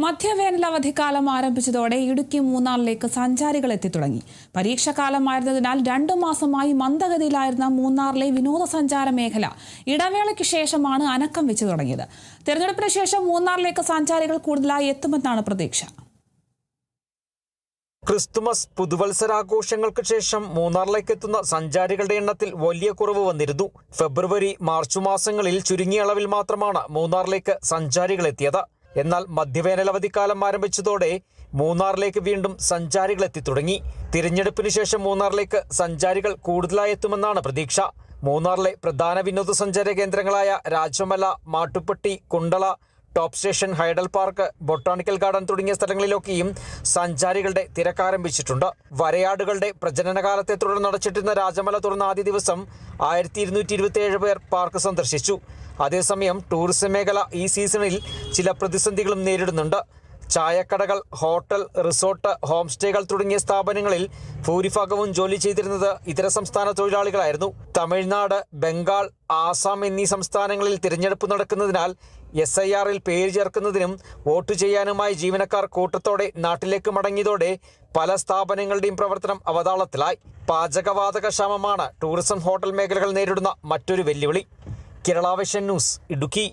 മധ്യവേനൽ അവധിക്കാലം ആരംഭിച്ചതോടെ ഇടുക്കി മൂന്നാറിലേക്ക് സഞ്ചാരികൾ എത്തിത്തുടങ്ങി. പരീക്ഷാകാലമായിരുന്നതിനാൽ 2 മാസമായി മന്ദഗതിയിലായിരുന്ന മൂന്നാറിലെ വിനോദസഞ്ചാര മേഖല ഇടവേളയ്ക്ക് ശേഷമാണ് അനക്കം വെച്ചു തുടങ്ങിയത്. തെരഞ്ഞെടുപ്പിന് ശേഷം മൂന്നാറിലേക്ക് സഞ്ചാരികൾ കൂടുതലായി എത്തുമെന്നാണ് പ്രതീക്ഷ. ക്രിസ്തുമസ് പുതുവത്സരാഘോഷങ്ങൾക്ക് ശേഷം മൂന്നാറിലേക്ക് എത്തുന്ന സഞ്ചാരികളുടെ എണ്ണത്തിൽ വലിയ കുറവ് വന്നിരുന്നു. ഫെബ്രുവരി, മാർച്ച് മാസങ്ങളിൽ ചുരുങ്ങിയ അളവിൽ മാത്രമാണ് മൂന്നാറിലേക്ക് സഞ്ചാരികൾ എത്തിയത്. എന്നാൽ മധ്യവേനൽ അവധിക്കാലം ആരംഭിച്ചതോടെ മൂന്നാറിലേക്ക് വീണ്ടും സഞ്ചാരികൾ എത്തിത്തുടങ്ങി. തിരഞ്ഞെടുപ്പിന് ശേഷം മൂന്നാറിലേക്ക് സഞ്ചാരികൾ കൂടുതലായി എത്തുമെന്നാണ് പ്രതീക്ഷ. മൂന്നാറിലെ പ്രധാന വിനോദസഞ്ചാര കേന്ദ്രങ്ങളായ Rajamala, Mattupetty, Kundala, top station, hydel park, botanical garden തുടങ്ങിയ സ്ഥലങ്ങളിലൊക്കെയും സഞ്ചാരികളുടെ തിരക്കാരംഭിച്ചിട്ടുണ്ട്. വരയാടുകളുടെ പ്രജനനകാലത്തെ തുടർന്ന് അടച്ചിട്ടിരുന്ന രാജമല തുറന്ന ആദ്യ ദിവസം 1227 പേർ പാർക്ക് സന്ദർശിച്ചു. അതേസമയം ടൂറിസം മേഖല ഈ സീസണിൽ ചില പ്രതിസന്ധികളും നേരിടുന്നുണ്ട്. ചായക്കടകൾ, ഹോട്ടൽ, റിസോർട്ട്, ഹോം സ്റ്റേകൾ തുടങ്ങിയ സ്ഥാപനങ്ങളിൽ ഭൂരിഭാഗവും ജോലി ചെയ്തിരുന്നത് ഇതര സംസ്ഥാന തൊഴിലാളികളായിരുന്നു. തമിഴ്നാട്, ബംഗാൾ, ആസാം എന്നീ സംസ്ഥാനങ്ങളിൽ തിരഞ്ഞെടുപ്പ് നടക്കുന്നതിനാൽ SIRൽ പേര് ചേർക്കുന്നതിനും വോട്ട് ചെയ്യാനുമായി ജീവനക്കാർ കൂട്ടത്തോടെ നാട്ടിലേക്ക് മടങ്ങിയതോടെ പല സ്ഥാപനങ്ങളുടെയും പ്രവർത്തനം അവതാളത്തിലായി. പാചകവാതക ക്ഷാമമാണ് ടൂറിസം ഹോട്ടൽ മേഖലകൾ നേരിടുന്ന മറ്റൊരു വെല്ലുവിളി. Kerala vision news, Idukki.